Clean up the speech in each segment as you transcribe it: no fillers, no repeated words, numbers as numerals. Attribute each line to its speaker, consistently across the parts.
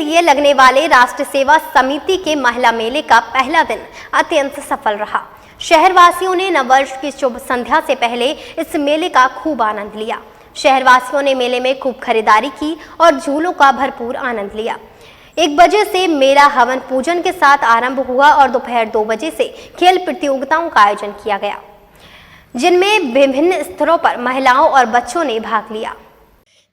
Speaker 1: लिए लगने वाले राष्ट्र सेवा समिति के महिला मेले का पहला दिन अत्यंत सफल रहा। शहरवासियों ने नववर्ष की शुभ संध्या से पहले इस मेले का खूब आनंद लिया। शहरवासियों ने मेले में खूब खरीदारी की और झूलों का भरपूर आनंद लिया। 1 बजे से मेला हवन पूजन के साथ आरंभ हुआ और दोपहर 2 बजे से खेल प्रतियोगिताओं का आयोजन किया गया, जिनमें विभिन्न स्तरों पर महिलाओं और बच्चों ने भाग लिया।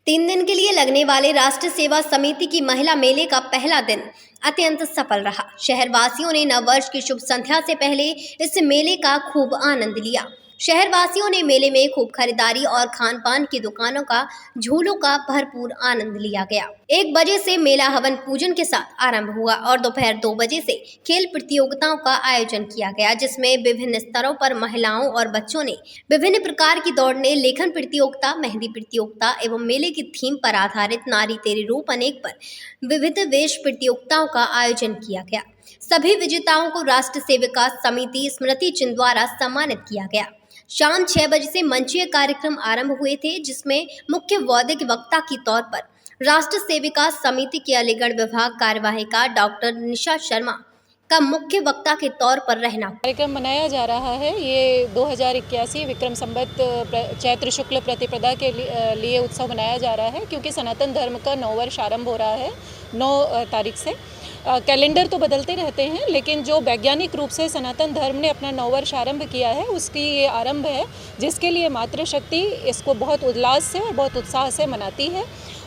Speaker 1: 3 दिन के लिए लगने वाले राष्ट्र सेवा समिति की महिला मेले का पहला दिन अत्यंत सफल रहा। शहरवासियों ने नववर्ष की शुभ संध्या से पहले इस मेले का खूब आनंद लिया। शहरवासियों ने मेले में खूब खरीदारी और खान पान की दुकानों का झूलों का भरपूर आनंद लिया गया। 1 बजे से मेला हवन पूजन के साथ आरंभ हुआ और दोपहर 2 बजे से खेल प्रतियोगिताओं का आयोजन किया गया, जिसमें विभिन्न स्तरों पर महिलाओं और बच्चों ने विभिन्न प्रकार की दौड़ने, लेखन प्रतियोगिता, मेहंदी प्रतियोगिता एवं मेले की थीम पर आधारित नारी तेरे रूप अनेक पर विविध वेश प्रतियोगिताओं का आयोजन किया गया। सभी विजेताओं को राष्ट्र सेविका समिति स्मृति चिन्ह द्वारा सम्मानित किया गया। शाम 6 बजे से मंचीय कार्यक्रम आरंभ हुए थे, जिसमें मुख्य बौद्धिक वक्ता के तौर पर राष्ट्र सेविका समिति के अलीगढ़ विभाग कार्यवाहिका डॉक्टर निशा शर्मा का मुख्य वक्ता के तौर पर रहना
Speaker 2: कार्यक्रम मनाया जा रहा है। ये 2081 विक्रम संवत चैत्र शुक्ल प्रतिपदा के लिए उत्सव मनाया जा रहा है, क्योंकि सनातन धर्म का 9 वर्ष आरंभ हो रहा है 9 तारीख से। कैलेंडर तो बदलते रहते हैं, लेकिन जो वैज्ञानिक रूप से सनातन धर्म ने अपना 9 वर्ष आरंभ किया है, उसकी ये आरंभ है, जिसके लिए मातृशक्ति इसको बहुत उल्लास से और बहुत उत्साह से मनाती है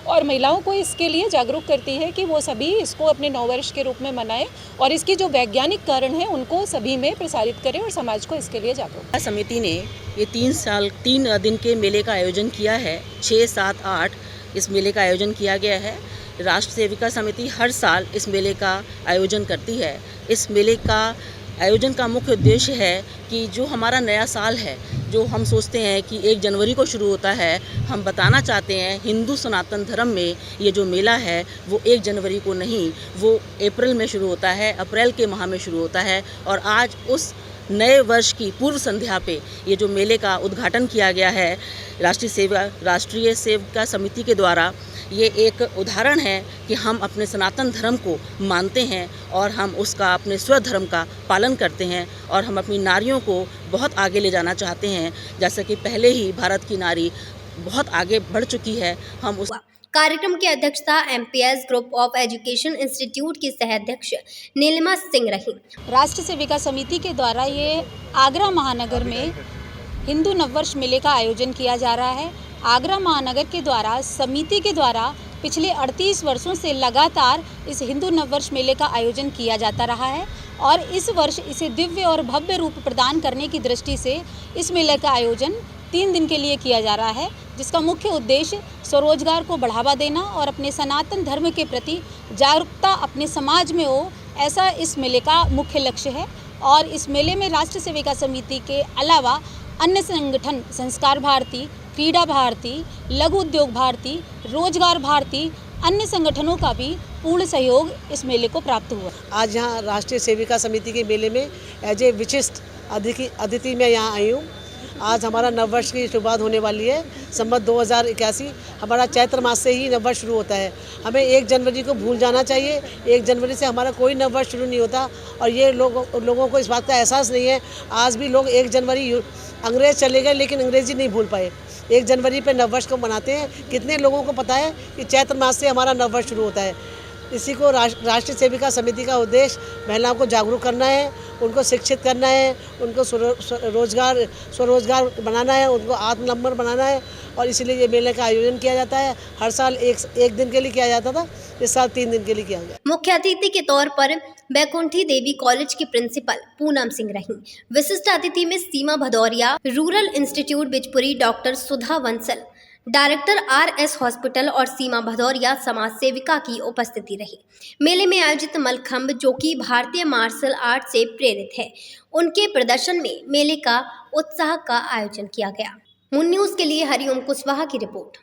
Speaker 2: और महिलाओं को इसके लिए जागरूक करती है कि वो सभी इसको अपने 9 वर्ष के रूप में मनाएं और इसकी जो वैज्ञानिक कारण है उनको सभी में प्रसारित करें और समाज को इसके लिए जागरूक।
Speaker 3: समिति ने ये 3 दिन के मेले का आयोजन किया है। 6, 7, 8 इस मेले का आयोजन किया गया है। राष्ट्र सेविका समिति हर साल इस मेले का आयोजन करती है। इस मेले का आयोजन का मुख्य उद्देश्य है कि जो हमारा नया साल है, जो हम सोचते हैं कि 1 जनवरी को शुरू होता है, हम बताना चाहते हैं हिंदू सनातन धर्म में ये जो मेला है वो 1 जनवरी को नहीं, वो अप्रैल में शुरू होता है, अप्रैल के माह में शुरू होता है। और आज उस नए वर्ष की पूर्व संध्या पे ये जो मेले का उद्घाटन किया गया है राष्ट्रीय सेविका समिति के द्वारा, ये एक उदाहरण है कि हम अपने सनातन धर्म को मानते हैं और हम उसका अपने स्वधर्म का पालन करते हैं और हम अपनी नारियों को बहुत आगे ले जाना चाहते हैं। जैसे कि पहले ही भारत की नारी बहुत आगे बढ़ चुकी है। हम उस
Speaker 1: कार्यक्रम की अध्यक्षता MPS group of education institute की सह-अध्यक्ष नीलिमा सिंह रही।
Speaker 2: राष्ट्र सेविका समिति के द्वारा ये आगरा महानगर में हिंदू नववर्ष मेले का आयोजन किया जा रहा है। आगरा महानगर के द्वारा समिति के द्वारा पिछले 38 वर्षों से लगातार इस हिंदू नववर्ष मेले का आयोजन किया जाता रहा है और इस वर्ष इसे दिव्य और भव्य रूप प्रदान करने की दृष्टि से इस मेले का आयोजन 3 दिन के लिए किया जा रहा है, जिसका मुख्य उद्देश्य स्वरोजगार को बढ़ावा देना और अपने सनातन धर्म के प्रति जागरूकता अपने समाज में हो, ऐसा इस मेले का मुख्य लक्ष्य है। और इस मेले में राष्ट्र सेविका समिति के अलावा अन्य संगठन संस्कार भारती, क्रीड़ा भारती, लघु उद्योग भारती, रोजगार भारती, अन्य संगठनों का भी पूर्ण सहयोग इस मेले को प्राप्त हुआ।
Speaker 4: आज यहाँ राष्ट्रीय सेविका समिति के मेले में एज ए विशिष्ट अतिथि मैं यहाँ आई हूँ। आज हमारा नववर्ष की शुरुआत होने वाली है। संवत 2081 हमारा चैत्र मास से ही नववर्ष शुरू होता है। हमें 1 जनवरी को भूल जाना चाहिए। 1 जनवरी से हमारा कोई नववर्ष शुरू नहीं होता और ये लोगों को इस बात का एहसास नहीं है। आज भी लोग 1 जनवरी अंग्रेज चले गए लेकिन अंग्रेजी नहीं भूल पाए। 1 जनवरी पे नववर्ष को मनाते हैं। कितने लोगों को पता है कि चैत्र मास से हमारा नववर्ष शुरू होता है। इसी को राष्ट्रीय सेविका समिति का उद्देश्य महिलाओं को जागरूक करना है, उनको शिक्षित करना है, उनको स्वरोजगार बनाना है, उनको आत्मनिर्भर बनाना है और इसीलिए ये मेले का आयोजन किया जाता है। हर साल एक दिन के लिए किया जाता था, इस साल 3 दिन के लिए किया गया।
Speaker 1: मुख्य अतिथि के तौर पर बैकुंठी देवी कॉलेज की प्रिंसिपल पूनम सिंह रही। विशिष्ट अतिथि में Seema Bhadauria, rural institute Bijpuri doctor Sudha Bansal, director RS hospital और सीमा भदौरिया समाज सेविका की उपस्थिति रही। मेले में आयोजित मलखंभ, जो कि भारतीय मार्शल आर्ट से प्रेरित है, उनके प्रदर्शन में मेले का उत्साह का आयोजन किया गया। मून न्यूज़ के लिए हरिओम कुशवाहा की रिपोर्ट।